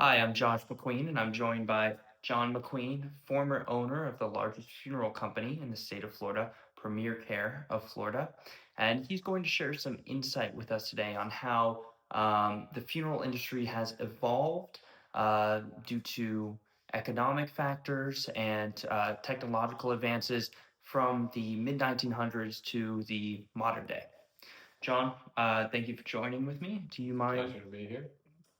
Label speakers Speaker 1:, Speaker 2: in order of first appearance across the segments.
Speaker 1: Hi, I'm Josh McQueen, and I'm joined by John McQueen, former owner of the largest funeral company in the state of Florida, Premier Care of Florida. And he's going to share some insight with us today on how the funeral industry has evolved due to economic factors and technological advances from the mid 1900s to the modern day. John, thank you for joining with me.
Speaker 2: Pleasure to be here.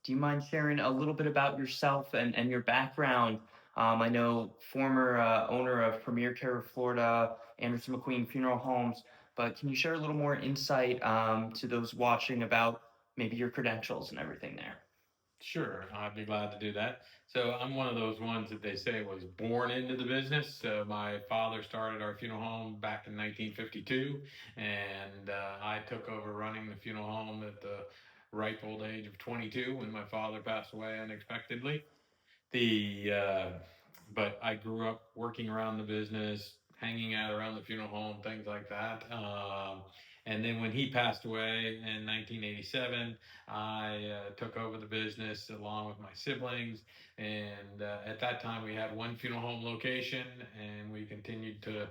Speaker 1: Do you mind sharing a little bit about yourself and your background? I know former owner of Premier Care of Florida, Anderson McQueen Funeral Homes, but can you share a little more insight to those watching about maybe your credentials and everything there?
Speaker 2: Sure, I'd be glad to do that. So I'm one of those ones that they say was born into the business. So my father started our funeral home back in 1952, and I took over running the funeral home at the ripe old age of 22 when my father passed away unexpectedly. The But I grew up working around the business, hanging out around the funeral home, things like that. And then when he passed away in 1987, I took over the business along with my siblings. And at that time, we had one funeral home location, and we continued to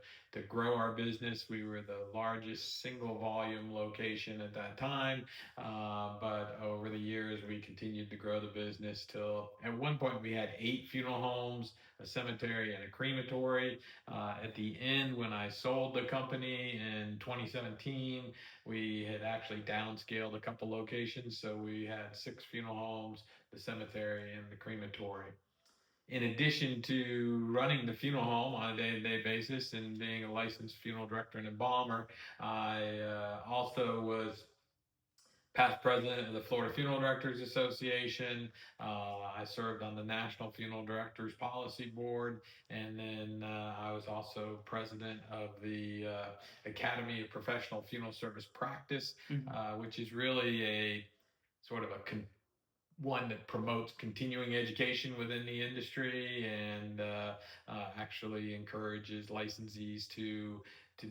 Speaker 2: grow our business. We were the largest single volume location at that time. But over the years, we continued to grow the business till at one point we had 8 funeral homes, a cemetery, and a crematory. At the end, when I sold the company in 2017, we had actually downscaled a couple locations. So we had 6 funeral homes, the cemetery, and the crematory. In addition to running the funeral home on a day-to-day basis and being a licensed funeral director and embalmer, I also was past president of the Florida Funeral Directors Association. I served on the National Funeral Directors Policy Board, and then I was also president of the Academy of Professional Funeral Service Practice, which is really a sort of one that promotes continuing education within the industry and actually encourages licensees to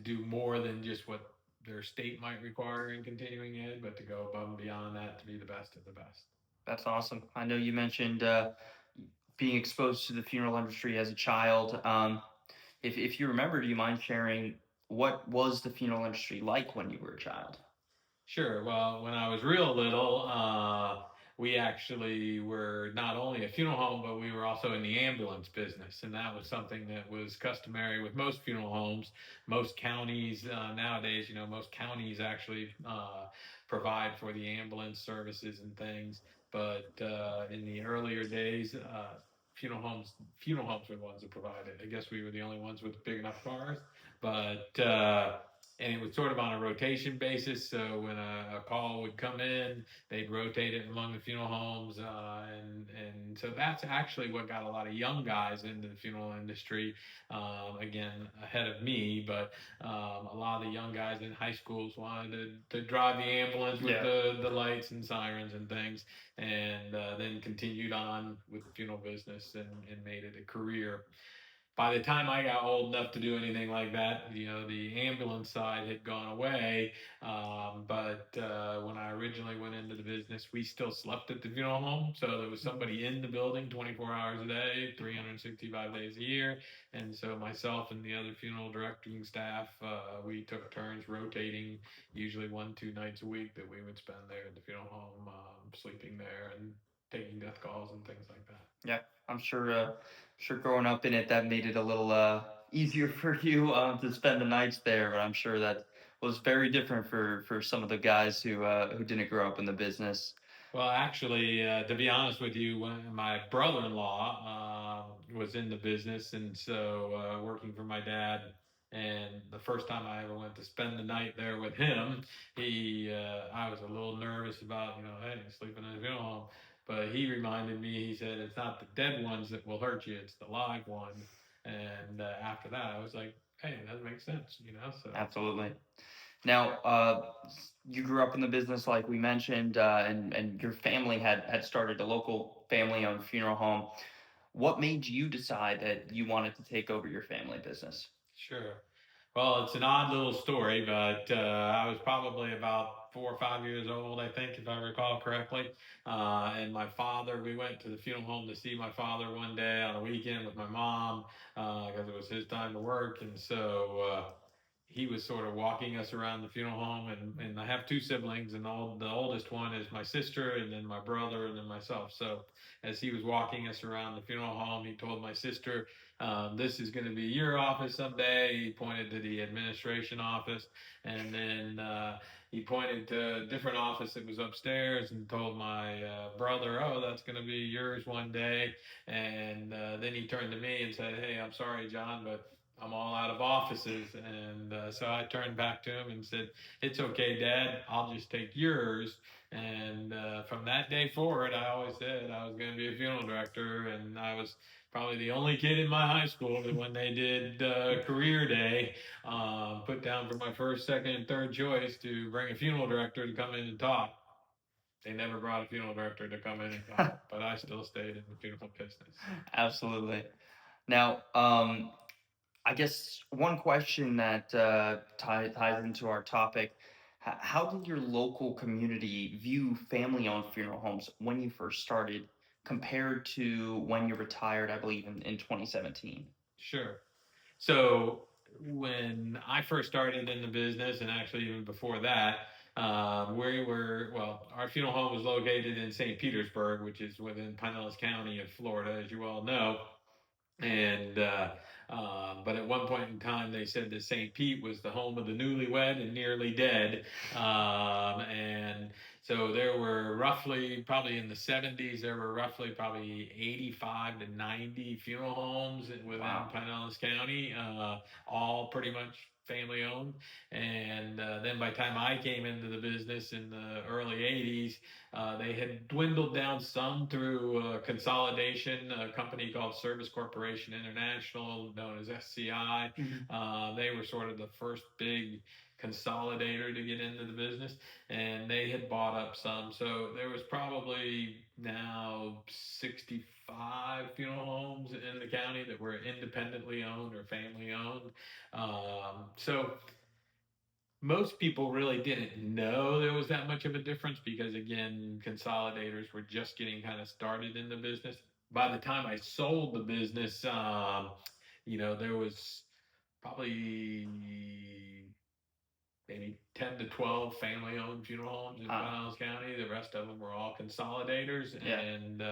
Speaker 2: do more than just what their state might require in continuing ed, but to go above and beyond that to be the best of the best.
Speaker 1: That's awesome. I know you mentioned being exposed to the funeral industry as a child. If you remember, do you mind sharing what was the funeral industry like when you were a child?
Speaker 2: Sure. Well, when I was real little, we actually were not only a funeral home, but we were also in the ambulance business. And that was something that was customary with most funeral homes. Most counties nowadays, most counties actually provide for the ambulance services and things. But in the earlier days, funeral homes were the ones that provided. I guess we were the only ones with big enough cars, but and it was sort of on a rotation basis. So when a call would come in, they'd rotate it among the funeral homes, and so that's actually what got a lot of young guys into the funeral industry. Again, ahead of me, but a lot of the young guys in high schools wanted to drive the ambulance with the lights and sirens and things, and then continued on with the funeral business and made it a career. By the time I got old enough to do anything like that, the ambulance side had gone away. But when I originally went into the business, we still slept at the funeral home. So there was somebody in the building 24 hours a day, 365 days a year. And so myself and the other funeral directing staff, we took turns rotating, usually 1, 2 nights a week that we would spend there at the funeral home, sleeping there and taking death calls and things like that.
Speaker 1: Yeah, I'm sure growing up in it that made it a little easier for you to spend the nights there. But I'm sure that was very different for some of the guys who didn't grow up in the business.
Speaker 2: Well, actually, to be honest with you, when my brother-in-law was in the business, and so working for my dad, and the first time I ever went to spend the night there with him, I was a little nervous about, hey, sleeping in a funeral home. But he reminded me, he said, it's not the dead ones that will hurt you, it's the live ones. And after that, I was like, hey, that makes sense. So
Speaker 1: Absolutely. Now, you grew up in the business, like we mentioned, and your family had started a local family-owned funeral home. What made you decide that you wanted to take over your family business?
Speaker 2: sure. Well, it's an odd little story, but I was probably about about 4 or 5 years old, I think, if I recall correctly. And my father, we went to the funeral home to see my father one day on a weekend with my mom because it was his time to work. And so he was sort of walking us around the funeral home. And I have two siblings, and the oldest one is my sister, and then my brother, and then myself. So as he was walking us around the funeral home, he told my sister, this is going to be your office someday. He pointed to the administration office, and then he pointed to a different office that was upstairs and told my brother, oh, that's going to be yours one day. And then he turned to me and said, hey, I'm sorry, John, but I'm all out of offices. And so I turned back to him and said, it's okay, Dad. I'll just take yours. And from that day forward, I always said I was going to be a funeral director. And I was probably the only kid in my high school that when they did career day, put down for my first, second, and third choice to bring a funeral director to come in and talk. They never brought a funeral director to come in and talk, but I still stayed in the funeral business.
Speaker 1: Absolutely. Now, I guess one question that ties into our topic: how did your local community view family-owned funeral homes when you first started, compared to when you retired? I believe in 2017.
Speaker 2: Sure. So when I first started in the business, and actually even before that, our funeral home was located in St. Petersburg, which is within Pinellas County of Florida, as you all know. And but at one point in time, they said that St. Pete was the home of the newlywed and nearly dead. And so there were roughly, probably in the 70s, there were roughly probably 85 to 90 funeral homes within
Speaker 1: Wow.
Speaker 2: Pinellas County, all pretty much family owned. And then by the time I came into the business in the early 80s, they had dwindled down some through consolidation. A company called Service Corporation International, known as SCI.
Speaker 1: Mhm.
Speaker 2: They were sort of the first big consolidator to get into the business, and they had bought up some. So there was probably now 65 funeral homes in the county that were independently owned or family owned. So most people really didn't know there was that much of a difference because again consolidators were just getting kind of started in the business. By the time I sold the business, there was probably maybe 10 to 12 family owned funeral homes in
Speaker 1: Ah,
Speaker 2: Pinellas County. The rest of them were all consolidators.
Speaker 1: yeah.
Speaker 2: And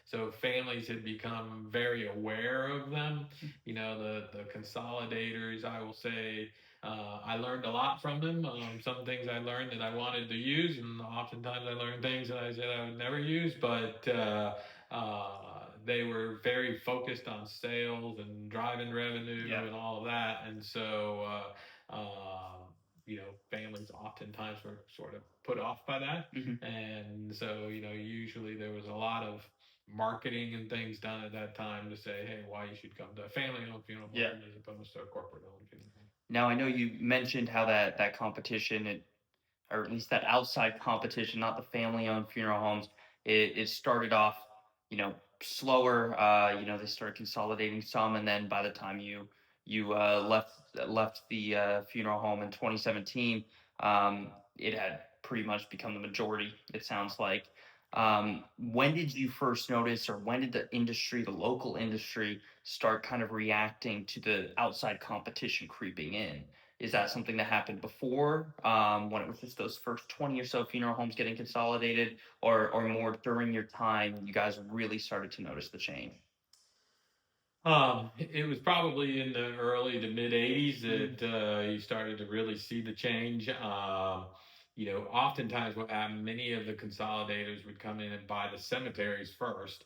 Speaker 2: so families had become very aware of them. The consolidators, I will say, I learned a lot from them. Some things I learned that I wanted to use, and oftentimes I learned things that I said I would never use. But they were very focused on sales and driving revenue
Speaker 1: Yeah.
Speaker 2: and all of that. And so families oftentimes were sort of put off by that.
Speaker 1: Hmm.
Speaker 2: And so, usually there was a lot of marketing and things done at that time to say, hey, why you should come to a family owned funeral
Speaker 1: Yeah.
Speaker 2: home as opposed to a corporate owned funeral home.
Speaker 1: Now I know you mentioned how that competition, or at least that outside competition, not the family-owned funeral homes, it started off, slower. They started consolidating some, and then by the time you left the funeral home in 2017, it had pretty much become the majority. It sounds like. When did you first notice, or when did the local industry, start kind of reacting to the outside competition creeping in? Is that something that happened before, when it was just those first 20 or so funeral homes getting consolidated, or more during your time you guys really started to notice the change?
Speaker 2: It was probably in the early to mid 80s
Speaker 1: Mhm.
Speaker 2: that you started to really see the change. Oftentimes what happened, many of the consolidators would come in and buy the cemeteries first,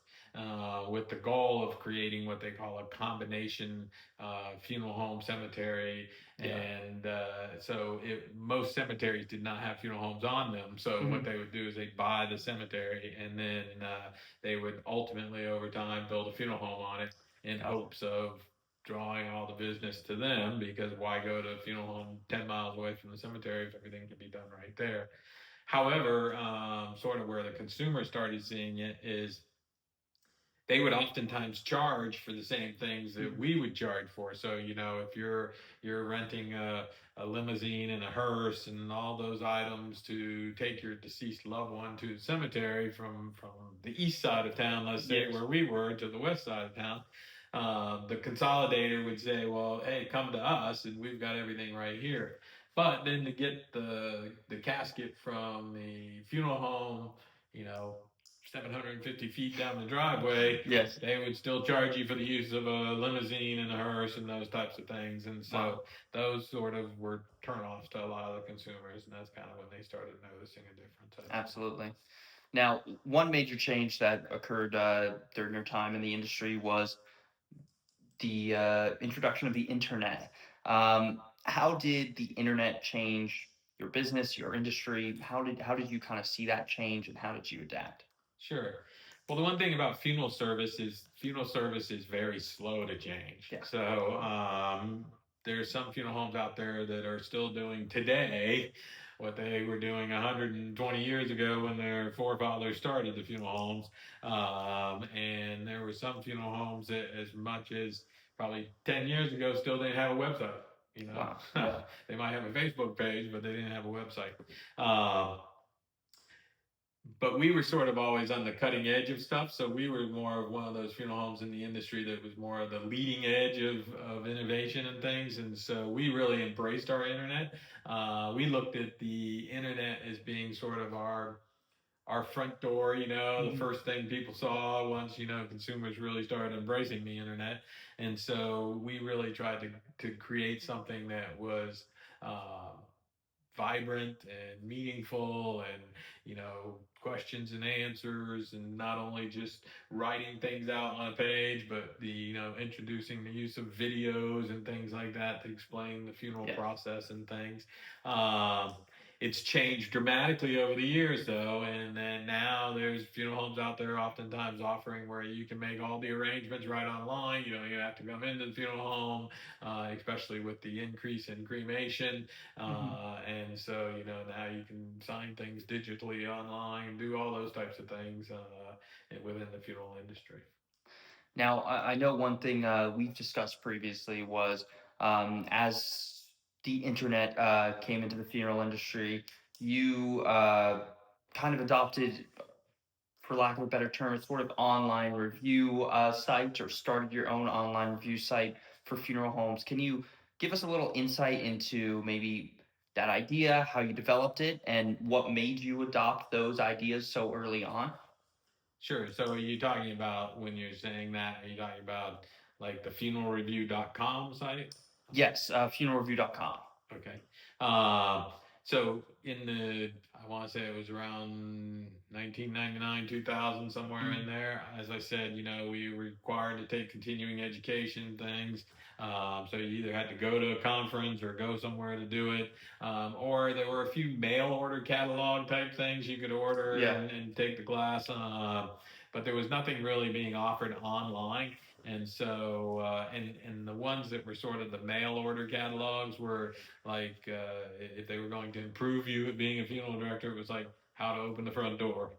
Speaker 2: with the goal of creating what they call a combination funeral home cemetery.
Speaker 1: Yeah.
Speaker 2: And most cemeteries did not have funeral homes on them. So what
Speaker 1: Mhm.
Speaker 2: they would do is they buy the cemetery, and then they would ultimately over time build a funeral home on it in
Speaker 1: Got
Speaker 2: hopes of drawing all the business to them, because why go to a funeral home 10 miles away from the cemetery if everything can be done right there. However, sort of where the consumer started seeing it is they would oftentimes charge for the same things that
Speaker 1: Mhm.
Speaker 2: we would charge for. So, if you're renting a limousine and a hearse and all those items to take your deceased loved one to the cemetery from the east side of town, let's say,
Speaker 1: Yes.
Speaker 2: where we were, to the west side of town, the consolidator would say, "Well, hey, come to us, and we've got everything right here." But then to get the casket from the funeral home, you know, 750 feet down the driveway,
Speaker 1: Yes.
Speaker 2: they would still charge you for the use of a limousine and a hearse and those types of things. And so
Speaker 1: Wow.
Speaker 2: those sort of were turnoffs to a lot of the consumers, and that's kind of when they started noticing a difference, I think.
Speaker 1: Absolutely. Now, one major change that occurred during your time in the industry was the introduction of the internet. How did the internet change your business, your industry? How did you kind of see that change, and how did you adapt?
Speaker 2: Sure. Well, the one thing about funeral service is very slow to change.
Speaker 1: Yeah.
Speaker 2: So there's some funeral homes out there that are still doing today what they were doing 120 years ago when their forefathers started the funeral homes. And there were some funeral homes that, as much as probably 10 years ago, still didn't have a website. You
Speaker 1: Wow.
Speaker 2: know,
Speaker 1: Yeah.
Speaker 2: they might have a Facebook page, but they didn't have a website. Um, but we were sort of always on the cutting edge of stuff. So we were more of one of those funeral homes in the industry that was more of the leading edge of innovation and things. And so we really embraced our internet. We looked at the internet as being sort of our front door, the
Speaker 1: Mhm.
Speaker 2: first thing people saw once, consumers really started embracing the internet. And so we really tried to create something that was, um, vibrant and meaningful, and questions and answers, and not only just writing things out on a page, but the introducing the use of videos and things like that to explain the funeral
Speaker 1: Yeah.
Speaker 2: process and things. um, it's changed dramatically over the years, though, and then now there's funeral homes out there oftentimes offering where you can make all the arrangements right online. You don't even have to come into the funeral home, especially with the increase in cremation.
Speaker 1: Mhm.
Speaker 2: And so, now you can sign things digitally online, do all those types of things within the funeral industry.
Speaker 1: Now, I know one thing we've discussed previously was as the internet came into the funeral industry, you kind of adopted, for lack of a better term, a sort of online review site, or started your own online review site for funeral homes. Can you give us a little insight into maybe that idea, how you developed it, and what made you adopt those ideas so early on?
Speaker 2: Sure. So, are you talking about, when you're saying that, are you talking about like the funeralreview.com site?
Speaker 1: Yes, funeralreview.com.
Speaker 2: Okay. Um, so in I want to say it was around 1999, 2000, somewhere in
Speaker 1: Mhm.
Speaker 2: there. As I said, we were required to take continuing education things. So you either had to go to a conference or go somewhere to do it. Or there were a few mail order catalog type things you could order
Speaker 1: Yeah.
Speaker 2: and take the class. But there was nothing really being offered online. And so, and the ones that were sort of the mail order catalogs were like, if they were going to improve you at being a funeral director, it was like how to open the front door,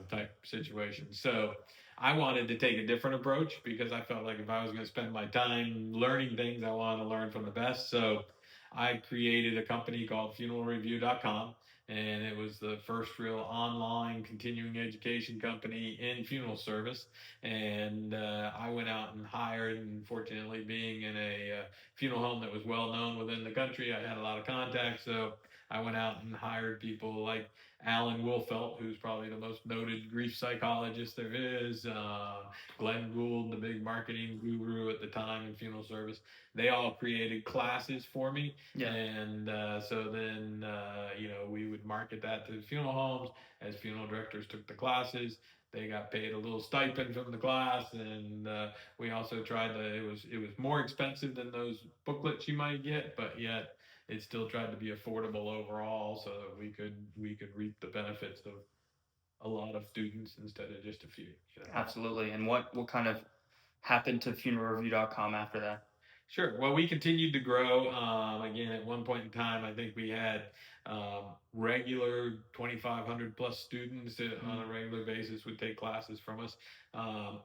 Speaker 2: type situation. So I wanted to take a different approach because I felt like if I was going to spend my time learning things, I wanted to learn from the best. So I created a company called funeralreview.com, and it was the first real online continuing education company in funeral service. And I went out and hired, and fortunately, being in a funeral home that was well known within the country, I had a lot of contacts. So I went out and hired people like Alan Wolfelt, who's probably the most noted grief psychologist there is, Glenn Gould, the big marketing guru at the time in funeral service. They all created classes for me.
Speaker 1: Yeah.
Speaker 2: And so then, we would market that to the funeral homes. As funeral directors took the classes, they got paid a little stipend from the class. And we also tried to, it was more expensive than those booklets you might get, but yet it still tried to be affordable overall, so that we could reap the benefits of a lot of students instead of just a few.
Speaker 1: Absolutely. And what kind of happened to funeralreview.com after that?
Speaker 2: Sure. Well, we continued to grow. Again, at one point in time, I think we had regular 2,500 plus students that on a
Speaker 1: Mm.
Speaker 2: regular basis would take classes from us.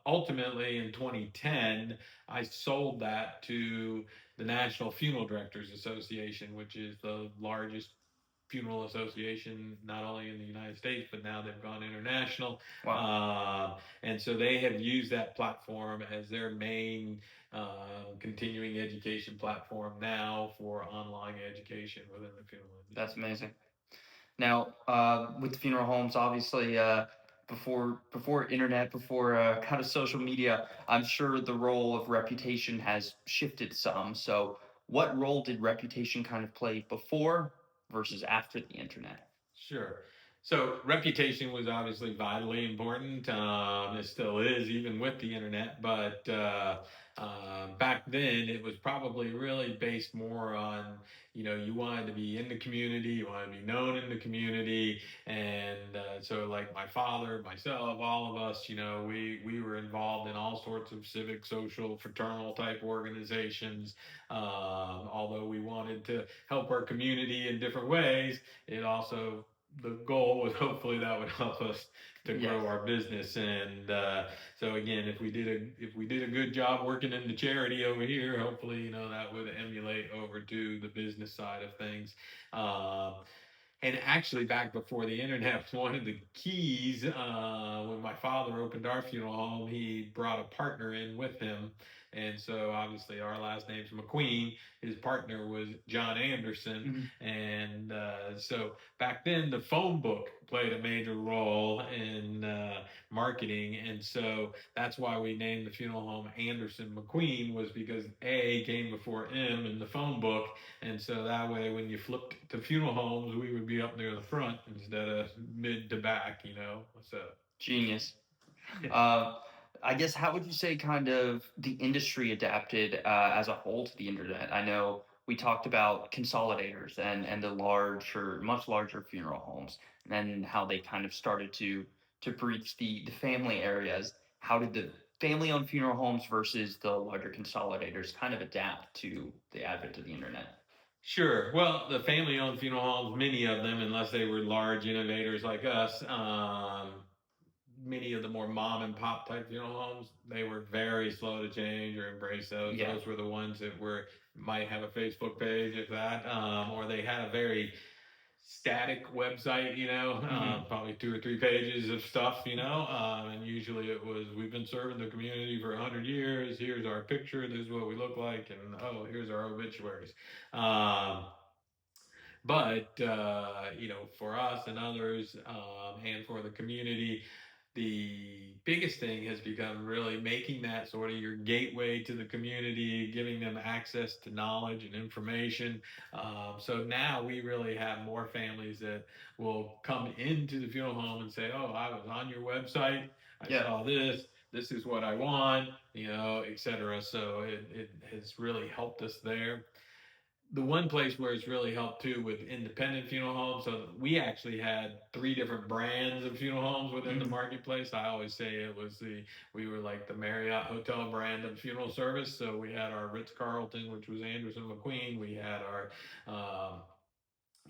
Speaker 2: Ultimately, in 2010, I sold that to the National Funeral Directors Association, which is the largest funeral association not only in the United States but now they've gone international.
Speaker 1: Wow,
Speaker 2: And so they have used that platform as their main continuing education platform now for online education within the funeral
Speaker 1: that's
Speaker 2: industry.
Speaker 1: amazing. Now, with the funeral homes, obviously, before internet, before kind of social media, I'm sure the role of reputation has shifted some. So, what role did reputation kind of play before versus after the internet?
Speaker 2: Sure. So reputation was obviously vitally important. It still is, even with the internet. But back then, it was probably really based more on, you wanted to be in the community, you wanted to be known in the community, and so like my father, myself, all of us, we were involved in all sorts of civic, social, fraternal type organizations. Although we wanted to help our community in different ways, it also the goal was hopefully that would help us to
Speaker 1: Yes,
Speaker 2: grow our business. And so again, if we did a good job working in the charity over here, hopefully that would emulate over to the business side of things. Um, and actually, back before the internet, one of the keys, when my father opened our funeral home, he brought a partner in with him. And so obviously our last name's McQueen. His partner was John Anderson.
Speaker 1: hmm,
Speaker 2: And so back then, the phone book played a major role in marketing. And so that's why we named the funeral home Anderson McQueen, was because A came before M in the phone book, and so that way, when you flipped to funeral homes, we would be up near the front instead of mid to back. So,
Speaker 1: genius.
Speaker 2: yeah.
Speaker 1: Uh, I guess how would you say kind of the industry adapted as a whole to the internet? I know we talked about consolidators and the larger, much larger funeral homes, and how they kind of started to breach the family areas. How did the family-owned funeral homes versus the larger consolidators kind of adapt to the advent of the internet?
Speaker 2: Sure. Well, the family owned funeral homes, many of them, unless they were large innovators like us, many of the more mom and pop type funeral homes, they were very slow to change or embrace those.
Speaker 1: Yeah.
Speaker 2: Those were the ones that might have a Facebook page, if that, or they had a very static website,
Speaker 1: Hmm.
Speaker 2: probably 2 or 3 pages of stuff, and usually it was, we've been serving the community for 100 years. Here's our picture. This is what we look like, and oh, here's our obituaries. Um, but for us and others, and for the community, the biggest thing has become really making that sort of your gateway to the community, giving them access to knowledge and information. So now we really have more families that will come into the funeral home and say, "Oh, I was on your website. I
Speaker 1: Yeah.
Speaker 2: saw this. This is what I want," etc. So it has really helped us there. The one place where it's really helped too with independent funeral homes. So we actually had three different brands of funeral homes within the
Speaker 1: Hmm.
Speaker 2: marketplace. I always say we were like the Marriott hotel brand of funeral service. So we had our Ritz Carlton, which was Anderson McQueen. We had our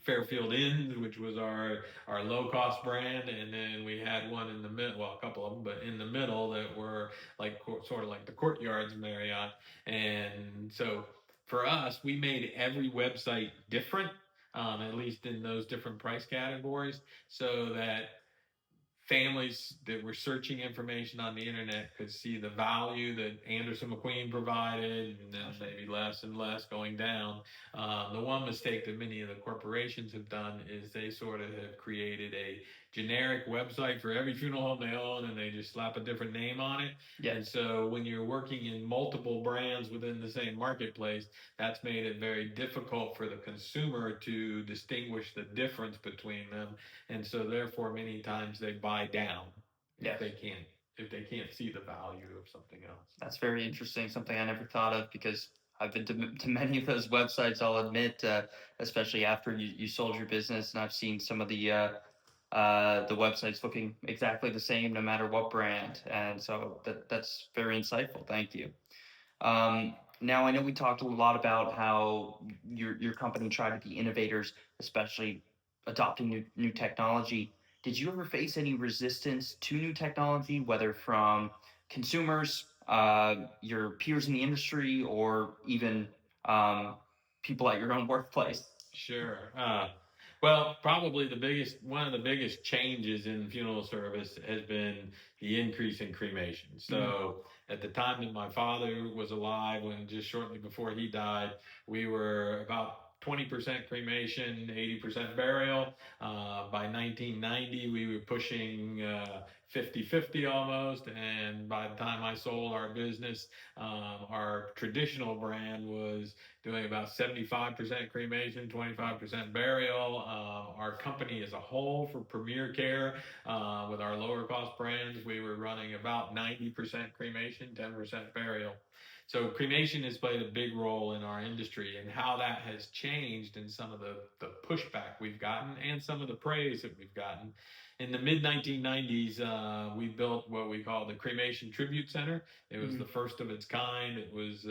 Speaker 2: Fairfield Inn, which was our low cost brand, and then we had one in the middle, well, a couple of them, but in the middle that were like sort of like the Courtyards Marriott. And so for us, we made every website different, at least in those different price categories, so that families that were searching information on the internet could see the value that Anderson McQueen provided, and then
Speaker 1: Gotcha.
Speaker 2: maybe less and less going down. The one mistake that many of the corporations have done is they sort of have created a generic website for every funeral home they own, and they just slap a different name on it. And
Speaker 1: Yes.
Speaker 2: so when you're working in multiple brands within the same marketplace, that's made it very difficult for the consumer to distinguish the difference between them, and so therefore many times they buy down if
Speaker 1: Yes.
Speaker 2: they can't if they can't see the value of something else.
Speaker 1: That's very interesting. Something I never thought of because I've been to many of those websites. I'll admit, especially after you sold your business, and I've seen some of the websites looking exactly the same no matter what brand. And so that's very insightful. Thank you. Um, Now, I know we talked a lot about how your company tried to be innovators, especially adopting new technology. Did you ever face any resistance to new technology, whether from consumers, your peers in the industry, or even people at your own workplace?
Speaker 2: Sure. Well, probably one of the biggest changes in funeral service has been the increase in cremation.
Speaker 1: Mm,
Speaker 2: So, at the time that my father was alive, when just shortly before he died, we were about 20% cremation, 80% burial. By 1990, we were pushing 50-50 almost. And by the time I sold our business, our traditional brand was doing about 75% cremation, 25% burial. Our company as a whole for Premier Care, with our lower cost brands, we were running about 90% cremation, 10% burial. So cremation has played a big role in our industry, and how that has changed in some of the pushback we've gotten and some of the praise that we've gotten. In the mid 1990s, we built what we call the Cremation Tribute Center. It was the
Speaker 1: mm,
Speaker 2: first of its kind. It was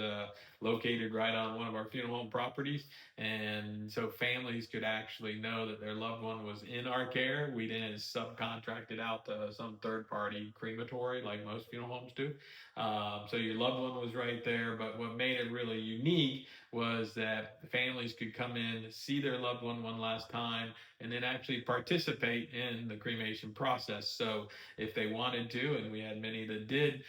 Speaker 2: located right on one of our funeral home properties. And so families could actually know that their loved one was in our care. We didn't subcontract it out to some third party crematory like most funeral homes do. So your loved one was right there. But what made it really unique was that families could come in, see their loved one one last time, and then actually participate in the cremation process. So if they wanted to, and we had many that did,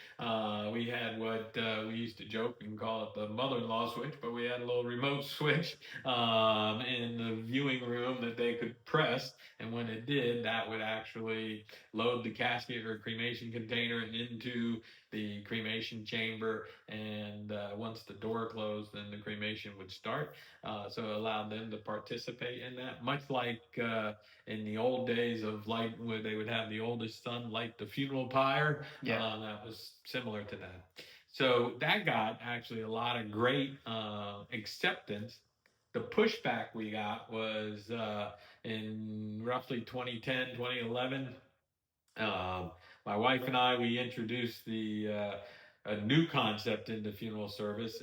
Speaker 2: we had what we used to joke and call it the mother-in-law switch, but we had a little remote switch in the viewing room that they could press, and when it did, that would actually load the casket or cremation container into the cremation chamber, and once the door closed, then the cremation would start. So it allowed them to participate in that, much like in the old days of light, where they would have the oldest son light the funeral pyre.
Speaker 1: yeah.
Speaker 2: That was similar to that. So that got actually a lot of great acceptance. The pushback we got was in roughly 2010, 2011. Um, my wife and I, we introduced a new concept into funeral service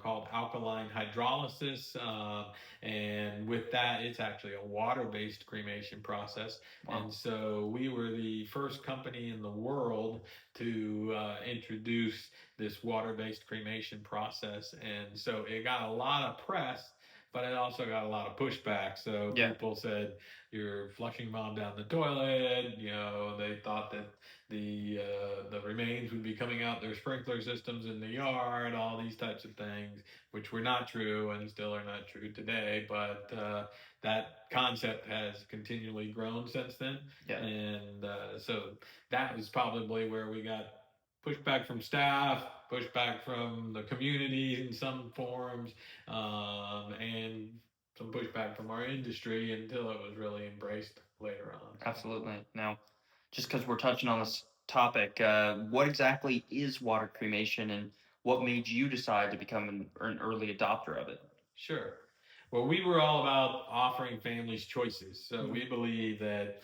Speaker 2: called alkaline hydrolysis. And with that, it's actually a water based cremation process.
Speaker 1: Wow.
Speaker 2: And so we were the first company in the world to introduce this water based cremation process. And so it got a lot of press. But it also got a lot of pushback. So
Speaker 1: Yeah.
Speaker 2: people said, you're flushing mom down the toilet. They thought that the remains would be coming out their sprinkler systems in the yard, all these types of things, which were not true and still are not true today. But that concept has continually grown since then,
Speaker 1: Yeah.
Speaker 2: and so that was probably where we got pushback from staff, pushback from the community in some forms, and some pushback from our industry until it was really embraced later on. So.
Speaker 1: Absolutely. Now, just because we're touching on this topic, what exactly is water cremation, and what made you decide to become an early adopter of it?
Speaker 2: Sure. Well, we were all about offering families choices. So
Speaker 1: Mhm.
Speaker 2: we believe that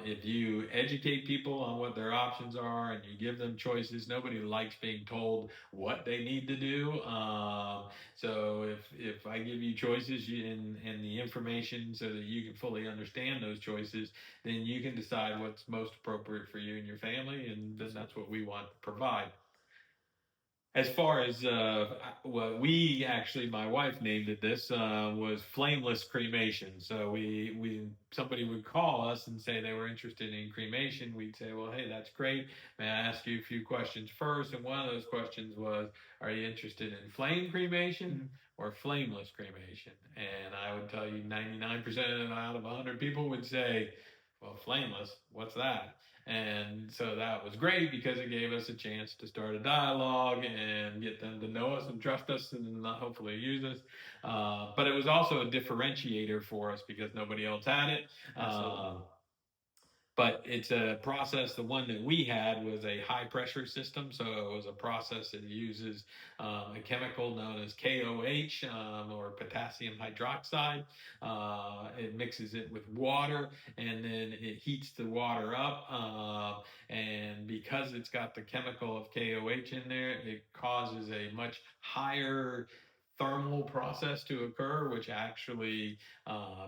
Speaker 2: if you educate people on what their options are and you give them choices, nobody likes being told what they need to do. So if I give you choices and the information so that you can fully understand those choices, then you can decide what's most appropriate for you and your family, and then that's what we want to provide. As far as what we actually, my wife named it this, was flameless cremation. So we somebody would call us and say they were interested in cremation. We'd say, well, hey, that's great. May I ask you a few questions first? And one of those questions was, are you interested in flame cremation
Speaker 1: Mhm.
Speaker 2: or flameless cremation? And I would tell you, 99% out of 100 people would say, well, flameless. What's that? And so that was great because it gave us a chance to start a dialogue and get them to know us and trust us and hopefully use us. But it was also a differentiator for us because nobody else had it.
Speaker 1: Absolutely.
Speaker 2: Uh, but it's a process. The one that we had was a high pressure system, so it was a process that uses a chemical known as KOH, or potassium hydroxide. It mixes it with water, and then it heats the water up. And because it's got the chemical of KOH in there, it causes a much higher thermal process to occur, which actually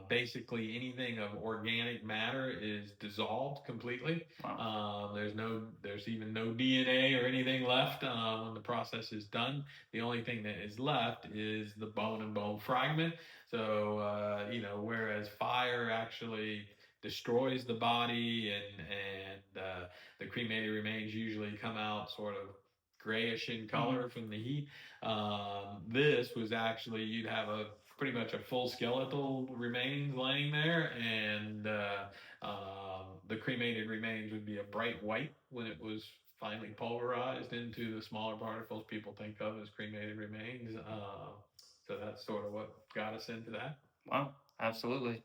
Speaker 2: basically anything of organic matter is dissolved completely.
Speaker 1: Wow.
Speaker 2: There's even no DNA or anything left when the process is done. The only thing that is left is the bone and bone fragment. So whereas fire actually destroys the body, and the cremated remains usually come out sort of grayish in
Speaker 1: Hmm.
Speaker 2: color from the heat. This was actually, you'd have a pretty much a full skeletal remains laying there, and the cremated remains would be a bright white when it was finally pulverized into the smaller particles people think of as cremated remains. So that's sort of what got us into that.
Speaker 1: Wow. Absolutely.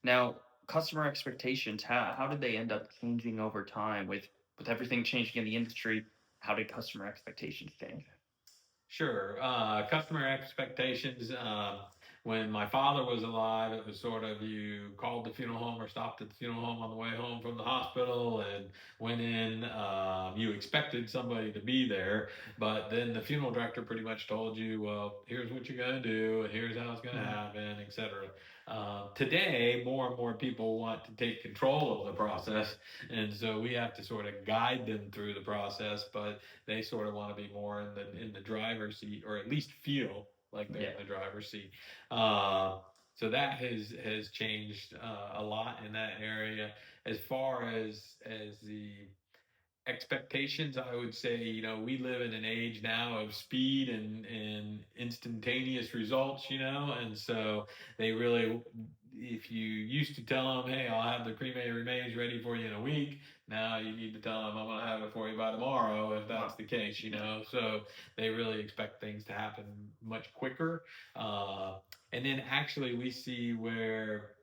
Speaker 1: Now, customer expectations, how did they end up changing over time with everything changing in the industry? How did customer expectations change?
Speaker 2: Sure. Customer expectations. When my father was alive, it was sort of you called the funeral home or stopped at the funeral home on the way home from the hospital and went in. You expected somebody to be there, but then the funeral director pretty much told you, well, here's what you're going to do, and here's how it's going to
Speaker 1: Mhm.
Speaker 2: happen, etc. Today, more and more people want to take control of the process, and so we have to sort of guide them through the process, but they sort of want to be more in the driver's seat, or at least feel like they're
Speaker 1: Yeah.
Speaker 2: in the driver's seat. Uh, so that has changed a lot in that area. As far as the expectations, I would say, we live in an age now of speed and instantaneous results, and so they really, if you used to tell them, hey, I'll have the cremated remains ready for you in a week, now you need to tell them I'm going to have it for you by tomorrow, if that's
Speaker 1: Wow.
Speaker 2: the case,
Speaker 1: Yeah.
Speaker 2: so they really expect things to happen much quicker. uh, and then actually we see where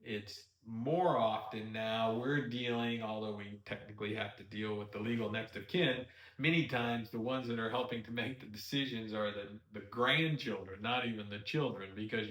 Speaker 2: it's more often now we're dealing, although we technically have to deal with the legal next of kin, many times the ones that are helping to make the decisions are the grandchildren, not even the children, because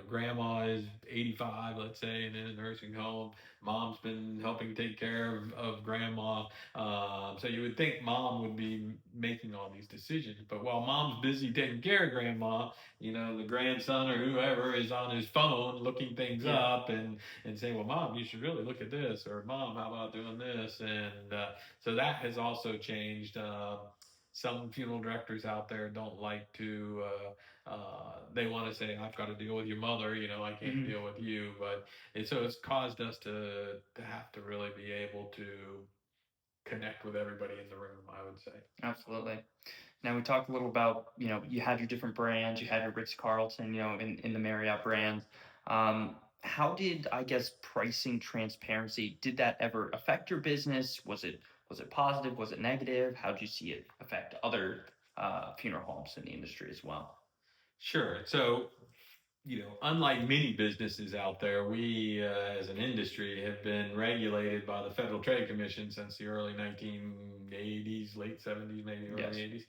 Speaker 2: grandma is 85, let's say, and in a nursing home. Mom's been helping take care of grandma. So you would think mom would be making all these decisions, but while mom's busy taking care of grandma, the grandson or whoever is on his phone looking things
Speaker 1: Yeah.
Speaker 2: up and saying, well, mom, you should really look at this, or mom, how about doing this? And so that has also changed. Some funeral directors out there don't like to, they want to say, I've got to deal with your mother, I can't
Speaker 1: Hmm.
Speaker 2: deal with you. But so it's caused us to have to really be able to connect with everybody in the room, I would say.
Speaker 1: Absolutely. Now we talked a little about, you had your different brands, you had your Ritz Carlton, in the Marriott brands. How did, I guess, pricing transparency, did that ever affect your business? Was it positive? Was it negative? How did you see it affect other funeral homes in the industry as well?
Speaker 2: Sure. So unlike many businesses out there, we as an industry have been regulated by the Federal Trade Commission since the early 1980s, late 70s, maybe early
Speaker 1: Yes.
Speaker 2: 80s.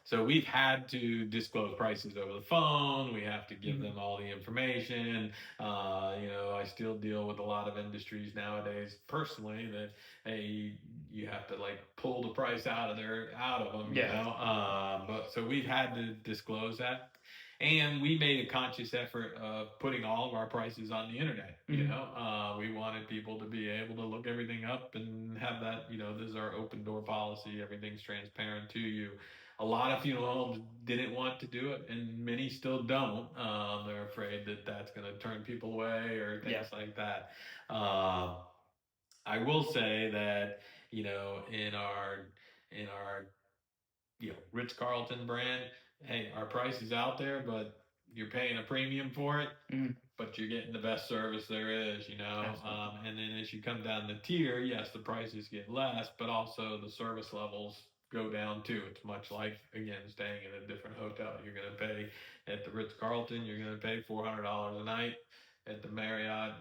Speaker 2: So we've had to disclose prices over the phone. We have to give
Speaker 1: Hmm.
Speaker 2: them all the information. I still deal with a lot of industries nowadays personally that, hey, you have to like pull the price out of them,
Speaker 1: Yeah.
Speaker 2: but so we've had to disclose that, and we made a conscious effort of putting all of our prices on the internet.
Speaker 1: Hmm.
Speaker 2: We wanted people to be able to look everything up and have that. This is our open door policy. Everything's transparent to you. A lot of funeral homes didn't want to do it, and many still don't. They're afraid that that's going to turn people away or
Speaker 1: Yeah.
Speaker 2: things like that. Um, I will say that in our Ritz Carlton brand, hey, our price is out there, but you're paying a premium for it,
Speaker 1: Hmm.
Speaker 2: but you're getting the best service there is.
Speaker 1: Absolutely.
Speaker 2: And then as you come down the tier, yes, the prices get less, but also the service levels go down too. It's much like, again, staying in a different hotel. You're going to pay at the Ritz Carlton, you're going to pay $400 a night. at the Marriott,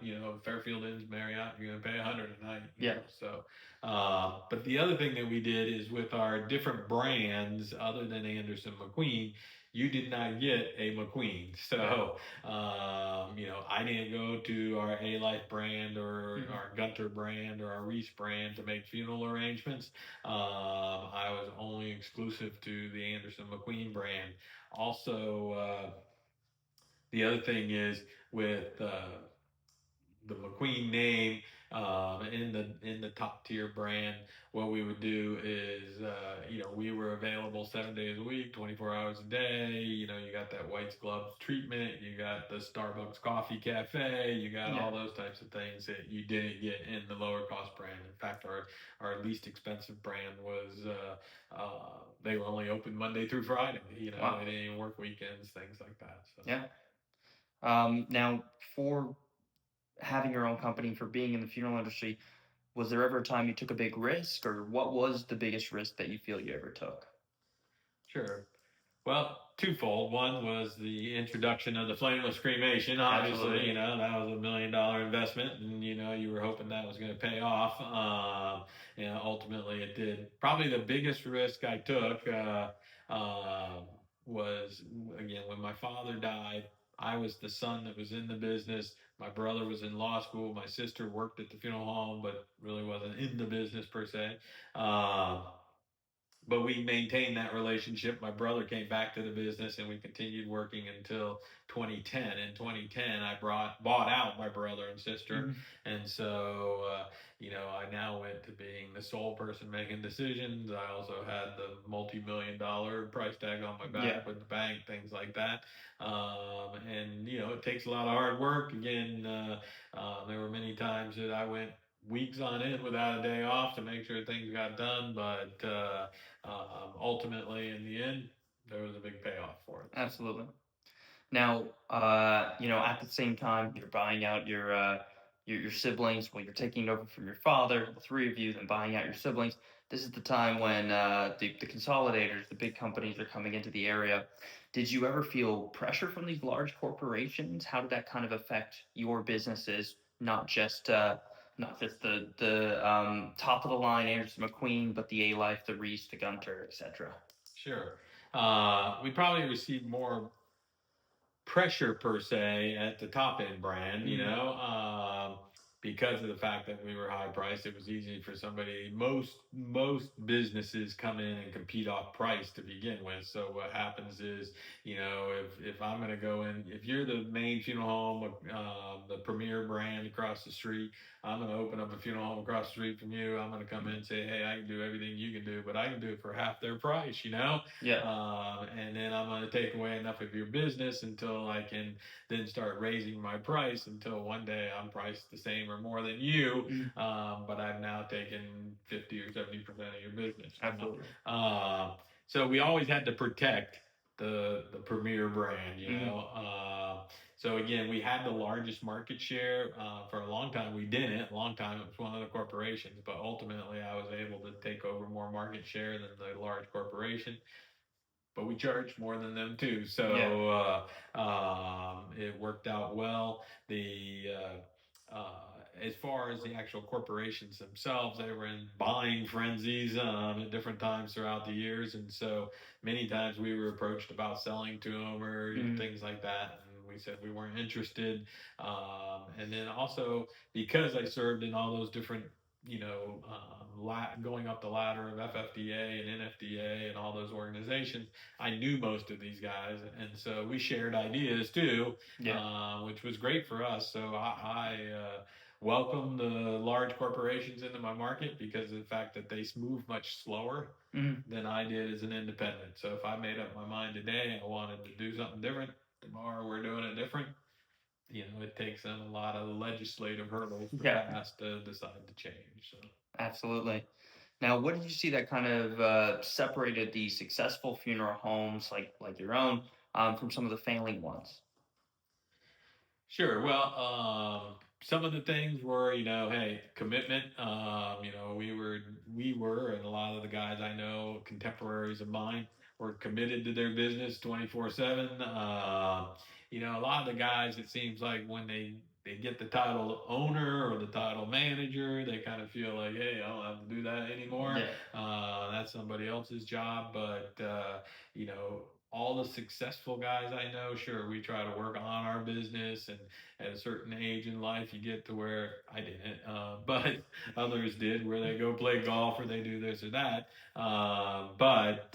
Speaker 2: Fairfield Inn's Marriott, you're going to pay 100 a night,
Speaker 1: Yeah.
Speaker 2: So, but the other thing that we did is with our different brands, other than Anderson McQueen, you did not get a McQueen. So, I didn't go to our A Life brand or
Speaker 1: Mhm.
Speaker 2: our Gunter brand or our Reese brand to make funeral arrangements. I was only exclusive to the Anderson McQueen brand. Also, the other thing is with the McQueen name in the top tier brand. What we would do is, we were available 7 days a week, 24 hours a day. You got that white gloves treatment, you got the Starbucks coffee cafe, you got
Speaker 1: Yeah.
Speaker 2: all those types of things that you didn't get in the lower cost brand. In fact, our least expensive brand was they were only open Monday through Friday. They
Speaker 1: Wow.
Speaker 2: didn't even work weekends, things like that. So.
Speaker 1: Yeah. Now, for having your own company, for being in the funeral industry, was there ever a time you took a big risk, or what was the biggest risk that you feel you ever took?
Speaker 2: Sure. Well, twofold. One was the introduction of the flameless cremation. Obviously,
Speaker 1: Absolutely.
Speaker 2: that was $1 million investment, and you were hoping that was going to pay off. Ultimately, it did. Probably the biggest risk I took was again when my father died. I was the son that was in the business. My brother was in law school. My sister worked at the funeral home, but really wasn't in the business per se. Um, but we maintained that relationship. My brother came back to the business, and we continued working until 2010. In 2010, I bought out my brother and sister,
Speaker 1: Mhm.
Speaker 2: and so I now went to being the sole person making decisions. I also had the multi-million-dollar price tag on my
Speaker 1: Yeah.
Speaker 2: back with the bank, things like that. And it takes a lot of hard work. Again, there were many times that I went weeks on end without a day off to make sure things got done, but ultimately, in the end, there was a big payoff for it. So.
Speaker 1: Absolutely. Now, at the same time, you're buying out your siblings. Well, you're taking over from your father, the three of you, then buying out your siblings. This is the time when the consolidators, the big companies, are coming into the area. Did you ever feel pressure from these large corporations? How did that kind of affect your businesses? Not just the top of the line Anderson McQueen, but the A Life, the Reese, the Gunter, etc.
Speaker 2: Sure. We probably received more pressure per se at the top end brand,
Speaker 1: Mm,
Speaker 2: because of the fact that we were high priced. It was easy for somebody. Most businesses come in and compete off price to begin with. So what happens is, if I'm going to go in, if you're the main funeral home, the premier brand across the street, I'm going to open up a funeral home across the street from you. I'm going to come in and say, hey, I can do everything you can do, but I can do it for half their price.
Speaker 1: yeah.
Speaker 2: And then I'm going to take away enough of your business until I can then start raising my price until one day I'm priced the same or more than you.
Speaker 1: Mm,
Speaker 2: But I've now taken 50 or 70% of your business.
Speaker 1: absolutely.
Speaker 2: So we always had to protect the premier brand.
Speaker 1: Mm,
Speaker 2: So again, we had the largest market share for a long time. We didn't. A long time it was one of the corporations, but ultimately I was able to take over more market share than the large corporation, but we charged more than them too.
Speaker 1: yeah.
Speaker 2: So it worked out well. As far as the actual corporations themselves, they were in buying frenzies at different times throughout the years, and so many times we were approached about selling to them or
Speaker 1: Mm,
Speaker 2: things like that. And we said we weren't interested. And then also because I served in all those different going up the ladder of FFDA and NFDA and all those organizations, I knew most of these guys, and so we shared ideas too,
Speaker 1: yeah.
Speaker 2: which was great for us. So I welcome the large corporations into my market because of the fact that they move much slower
Speaker 1: Mm,
Speaker 2: than I did as an independent. So if I made up my mind today I wanted to do something different, tomorrow we're doing it different. It takes them a lot of legislative hurdles to
Speaker 1: yeah.
Speaker 2: pass to decide to change. So.
Speaker 1: Absolutely. Now, what did you see that kind of separated the successful funeral homes like your own from some of the failing ones?
Speaker 2: Sure. Well, some of the things were, hey, commitment. We were, and a lot of the guys I know, contemporaries of mine, were committed to their business 24/7. A lot of the guys, it seems like when they get the title owner or the title manager, they kind of feel like, hey, I don't have to do that anymore.
Speaker 1: Yeah.
Speaker 2: That's somebody else's job. But you know, all the successful guys I know, sure, we try to work on our business, and at a certain age in life, you get to where I didn't, but others did, where they go play golf or they do this or that. But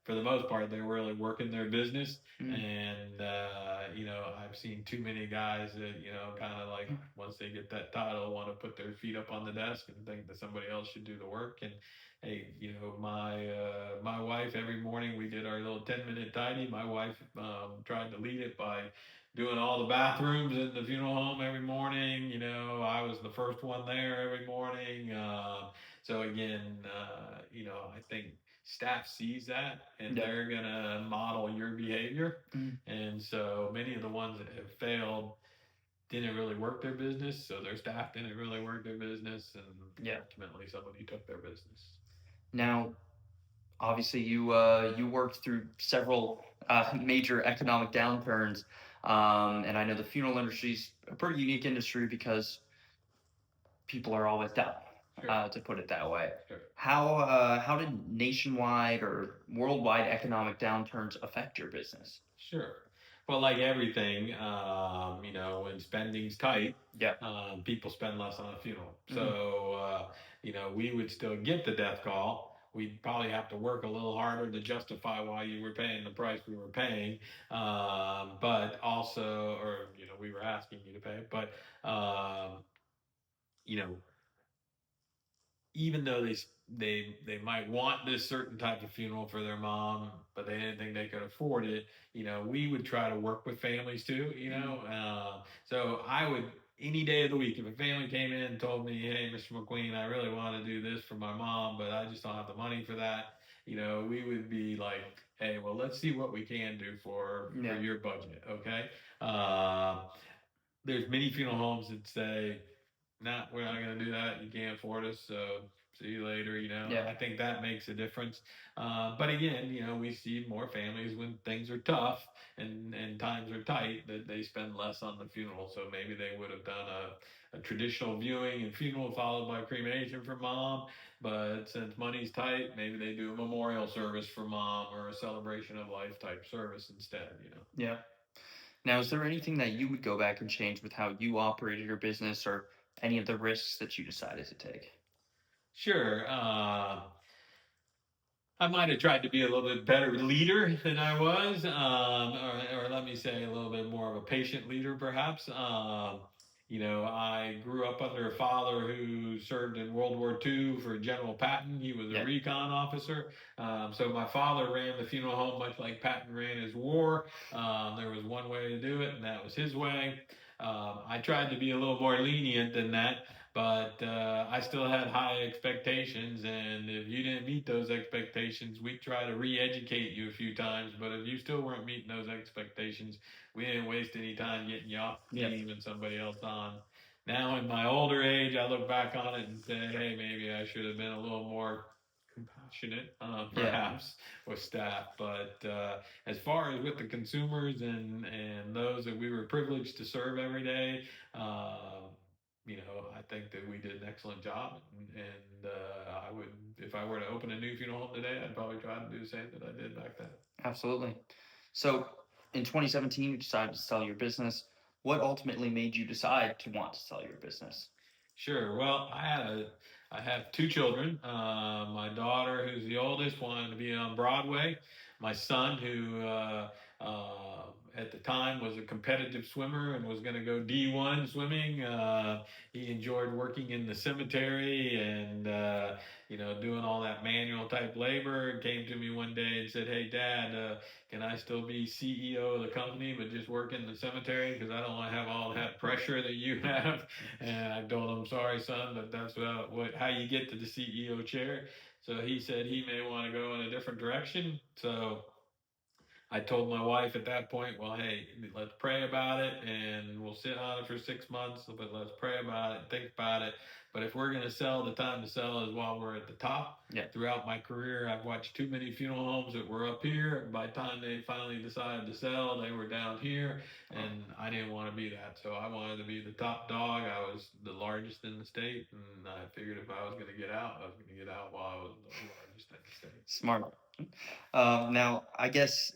Speaker 2: for the most part, they're really working their business.
Speaker 1: Mm.
Speaker 2: And, you know, I've seen too many guys that, you know, kind of like once they get that title, want to put their feet up on the desk and think that somebody else should do the work. And hey, you know, my wife, every morning we did our little 10-minute tidy. My wife tried to lead it by doing all the bathrooms in the funeral home every morning. You know, I was the first one there every morning. So again, you know, I think staff sees that and
Speaker 1: Yeah.
Speaker 2: they're gonna model your behavior.
Speaker 1: Mm.
Speaker 2: And so many of the ones that have failed didn't really work their business, so their staff didn't really work their business, and
Speaker 1: Yeah.
Speaker 2: ultimately somebody took their business.
Speaker 1: Now, obviously, you worked through several major economic downturns, and I know the funeral industry is a pretty unique industry because people are always down,
Speaker 2: Sure,
Speaker 1: to put it that way.
Speaker 2: sure.
Speaker 1: How did nationwide or worldwide economic downturns affect your business?
Speaker 2: Sure. Well, like everything, you know, when spending's tight,
Speaker 1: Yeah.
Speaker 2: people spend less on a funeral.
Speaker 1: Hmm.
Speaker 2: So, you know, we would still get the death call. We'd probably have to work a little harder to justify why you were paying the price we were paying, but also, or you know, we were asking you to pay. But you know, even though they might want this certain type of funeral for their mom, but they didn't think they could afford it. You know, we would try to work with families too. You
Speaker 1: Hmm.
Speaker 2: know, so I would any day of the week if a family came in and told me, "Hey, Mr. McQueen, I really want to do this for my mom, but I just don't have the money for that." You know, we would be like, "Hey, well, let's see what we can do for
Speaker 1: Yeah.
Speaker 2: your budget, okay?" Uh, there's many funeral homes that say, nah, we're not going to do that. You can't afford us. So see you later. You know,
Speaker 1: Yeah.
Speaker 2: I think that makes a difference. But again, you know, we see more families when things are tough and times are tight that they spend less on the funeral. So maybe they would have done a traditional viewing and funeral followed by cremation for mom. But since money's tight, maybe they do a memorial service for mom or a celebration of life type service instead, you know.
Speaker 1: Yeah. Now, is there anything that you would go back and change with how you operated your business or any of the risks that you decided to take?
Speaker 2: Sure. I might have tried to be a little bit better leader than I was, or let me say a little bit more of a patient leader, perhaps. You know, I grew up under a father who served in World War II for General Patton. He was a
Speaker 1: Yeah.
Speaker 2: recon officer. So my father ran the funeral home much like Patton ran his war. There was one way to do it, and that was his way. I tried to be a little more lenient than that, but I still had high expectations, and if you didn't meet those expectations, we'd try to re-educate you a few times. But if you still weren't meeting those expectations, we didn't waste any time getting you off the
Speaker 1: Yeah.
Speaker 2: team and somebody else on. Now, in my older age, I look back on it and say, hey, maybe I should have been a little more compassionate,
Speaker 1: Yeah.
Speaker 2: perhaps, with staff. But as far as with the consumers and those that we were privileged to serve every day, you know, I think that we did an excellent job, and I would, if I were to open a new funeral home today, I'd probably try to do the same that I did back then.
Speaker 1: Absolutely. So, in 2017, you decided to sell your business. What ultimately made you decide to want to sell your business?
Speaker 2: Sure. Well, I have two children. My daughter, who's the oldest, wanted to be on Broadway. My son, who at the time was a competitive swimmer and was going to go D1 swimming, he enjoyed working in the cemetery and you know, doing all that manual type labor. Came to me one day and said, "Hey, Dad, can I still be CEO of the company, but just work in the cemetery? Because I don't want to have all that pressure that you have." And I told him, "Sorry, son, but that's how you get to the CEO chair." So he said he may want to go in a different direction. So I told my wife at that point, well, hey, let's pray about it and we'll sit on it for 6 months, but let's pray about it, think about it. But if we're going to sell, the time to sell is while we're at the top.
Speaker 1: Yeah.
Speaker 2: Throughout my career, I've watched too many funeral homes that were up here. By the time they finally decided to sell, they were down here,
Speaker 1: Oh,
Speaker 2: and I didn't want to be that. So I wanted to be the top dog. I was the largest in the state, and I figured if I was going to get out, I was going to get out while I was the largest in the state.
Speaker 1: smart. Now, I guess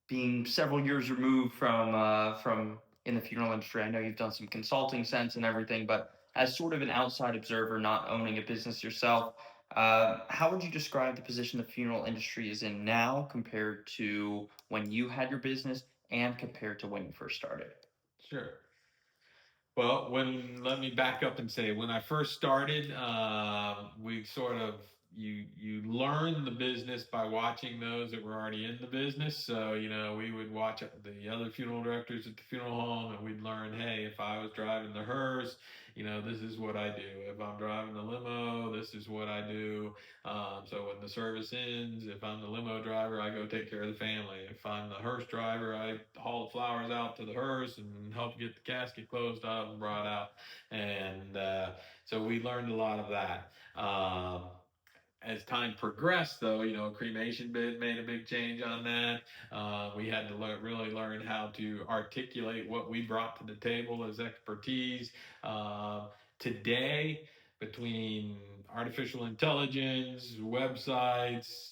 Speaker 1: being several years removed from in the funeral industry, I know you've done some consulting sense and everything, but as sort of an outside observer, not owning a business yourself, how would you describe the position the funeral industry is in now compared to when you had your business and compared to when you first started?
Speaker 2: Sure. Well, when let me back up and say when I first started, we sort of you learn the business by watching those that were already in the business. So we would watch the other funeral directors at the funeral home, and we'd learn, hey, if I was driving the hearse, this is what I do. If I'm driving the limo, this is what I do. So when the service ends, if I'm the limo driver, I go take care of the family. If I'm the hearse driver, I haul the flowers out to the hearse and help get the casket closed up and brought out. And so we learned a lot of that. As time progressed, though, cremation bit made a big change on that. We had to really learn how to articulate what we brought to the table as expertise. Today, between artificial intelligence, websites,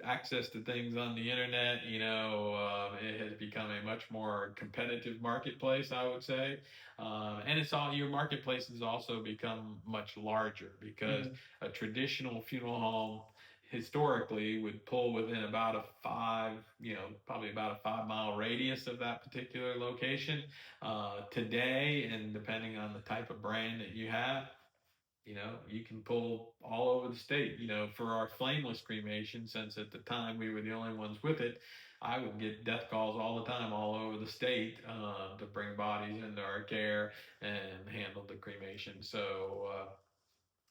Speaker 2: access to things on the internet, it has become a much more competitive marketplace, I would say. And it's all your marketplace has also become much larger because
Speaker 1: Mhm.
Speaker 2: a traditional funeral home historically would pull within about a probably about a 5 mile radius of that particular location. Today, and depending on the type of brand that you have, you can pull all over the state. For our flameless cremation, since at the time we were the only ones with it, I would get death calls all the time, all over the state, to bring bodies into our care and handle the cremation. So,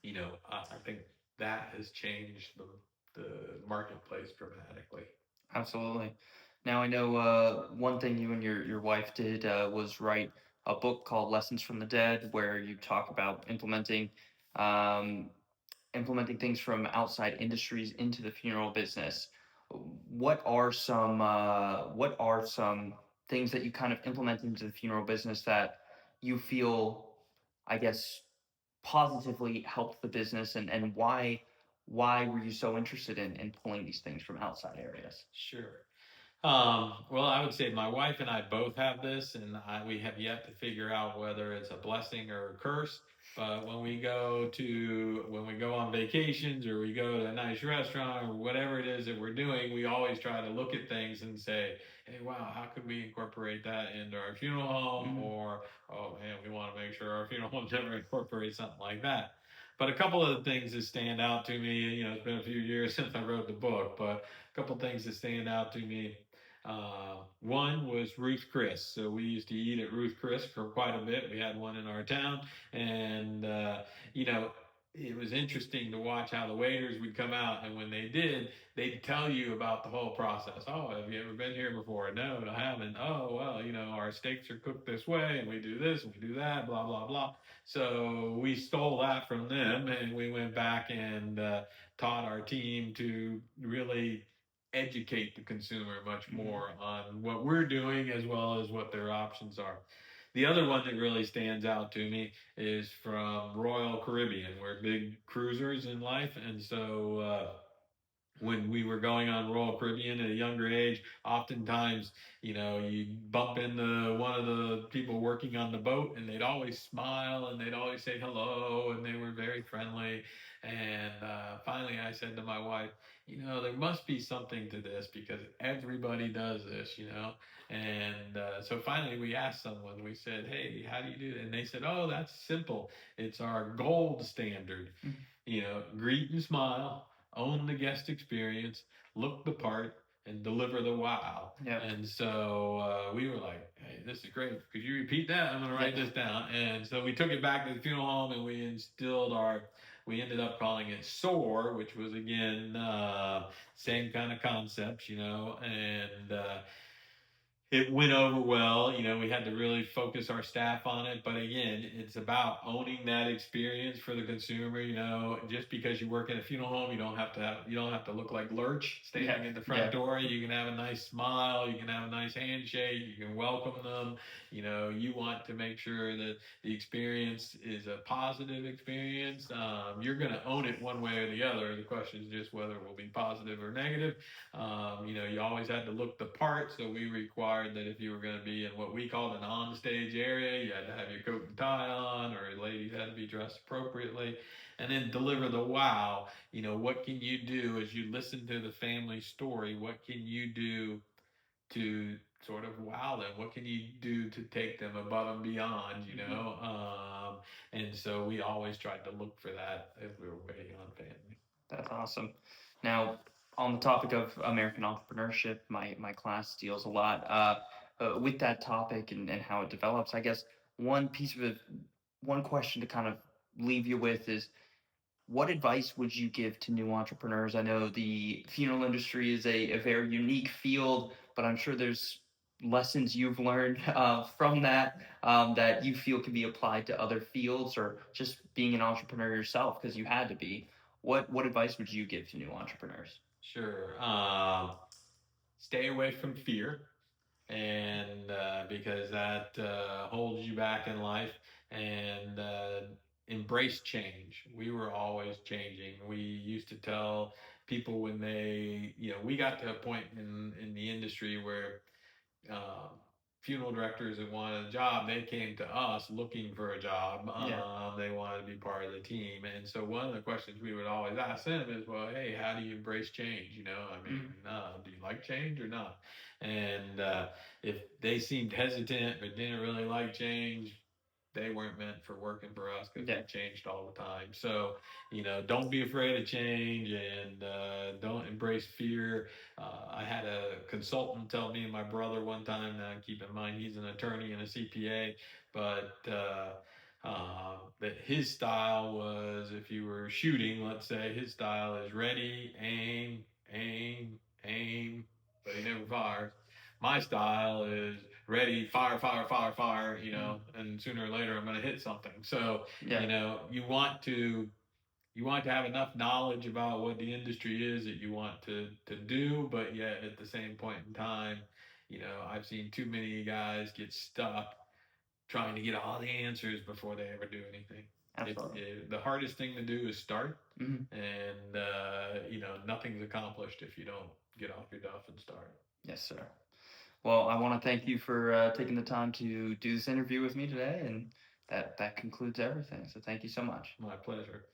Speaker 2: I think that has changed the marketplace dramatically.
Speaker 1: Absolutely. Now I know one thing you and your wife did was write a book called Lessons from the Dead, where you talk about um, implementing things from outside industries into the funeral business. What are some things that you kind of implement into the funeral business that you feel, I guess, positively helped the business, and why were you so interested in pulling these things from outside areas?
Speaker 2: Sure. Well, I would say my wife and I both have this, and we have yet to figure out whether it's a blessing or a curse. But when we go on vacations or we go to a nice restaurant or whatever it is that we're doing, we always try to look at things and say, "Hey, wow, how could we incorporate that into our funeral home?"
Speaker 1: Mhm.
Speaker 2: Or, "Oh man, we want to make sure our funeral home never incorporates something like that." But a couple of the things that stand out to me, it's been a few years since I wrote the book, but a couple of things that stand out to me. One was Ruth Chris. So we used to eat at Ruth Chris for quite a bit. We had one in our town, and you know, it was interesting to watch how the waiters would come out, and when they did, they'd tell you about the whole process. Oh, have you ever been here before? No, I haven't. Oh, well, our steaks are cooked this way, and we do this, and we do that, blah blah blah. So we stole that from them, and we went back and taught our team to really educate the consumer much
Speaker 1: Mhm.
Speaker 2: more on what we're doing as well as what their options are. The other one that really stands out to me is from Royal Caribbean. We're big cruisers in life, and so when we were going on Royal Caribbean at a younger age, oftentimes, you bump into one of the people working on the boat and they'd always smile and they'd always say hello and they were very friendly. And finally, I said to my wife, there must be something to this because everybody does this, And so finally, we asked someone, we said, hey, how do you do it? And they said, oh, that's simple. It's our gold standard.
Speaker 1: Mhm.
Speaker 2: Greet and smile, own the guest experience, look the part, and deliver the wow.
Speaker 1: Yep.
Speaker 2: And so we were like, hey, this is great. Could you repeat that? I'm going to write
Speaker 1: Yeah.
Speaker 2: this down. And so we took it back to the funeral home and we instilled our we ended up calling it SOAR, which was again same kind of concepts, and it went over well. We had to really focus our staff on it. But again, it's about owning that experience for the consumer. Just because you work in a funeral home, you don't have to look like Lurch
Speaker 1: Yeah.
Speaker 2: standing in the front
Speaker 1: Yeah.
Speaker 2: door. You can have a nice smile. You can have a nice handshake. You can welcome them. You want to make sure that the experience is a positive experience. You're going to own it one way or the other. The question is just whether it will be positive or negative. You always had to look the part, so we required that if you were going to be in what we called an on-stage area, you had to have your coat and tie on, or ladies had to be dressed appropriately, and then deliver the wow. What can you do as you listen to the family story? What can you do to sort of wow them? What can you do to take them above and beyond?
Speaker 1: Mhm.
Speaker 2: And so we always tried to look for that as we were waiting on family.
Speaker 1: That's awesome. Now, on the topic of American entrepreneurship, my class deals a lot with that topic and how it develops. I guess one piece of it, one question to kind of leave you with is what advice would you give to new entrepreneurs? I know the funeral industry is a very unique field, but I'm sure there's lessons you've learned from that that you feel can be applied to other fields or just being an entrepreneur yourself because you had to be. What advice would you give to new entrepreneurs?
Speaker 2: Sure. Stay away from fear, and because that holds you back in life, and embrace change. We were always changing. We used to tell people when we got to a point in the industry where uh, funeral directors that wanted a job, they came to us looking for a job.
Speaker 1: Yeah.
Speaker 2: They wanted to be part of the team. And so one of the questions we would always ask them is, well, hey, how do you embrace change?
Speaker 1: Mhm.
Speaker 2: Do you like change or not? And if they seemed hesitant or didn't really like change, they weren't meant for working for us because we
Speaker 1: Yeah.
Speaker 2: changed all the time. So, don't be afraid of change, and don't embrace fear. I had a consultant tell me and my brother one time. Now, keep in mind he's an attorney and a CPA, but that his style was, if you were shooting, let's say, his style is ready, aim, aim, aim, but he never fires. My style is ready, fire, fire, fire, fire,
Speaker 1: Mhm.
Speaker 2: and sooner or later I'm going to hit something. So,
Speaker 1: Yeah.
Speaker 2: you want to have enough knowledge about what the industry is that you want to do, but yet at the same point in time, I've seen too many guys get stuck trying to get all the answers before they ever do anything.
Speaker 1: Absolutely.
Speaker 2: The hardest thing to do is start,
Speaker 1: Mhm.
Speaker 2: and nothing's accomplished if you don't get off your duff and start.
Speaker 1: Yes, sir. Well, I want to thank you for taking the time to do this interview with me today, and that concludes everything. So thank you so much.
Speaker 2: My pleasure.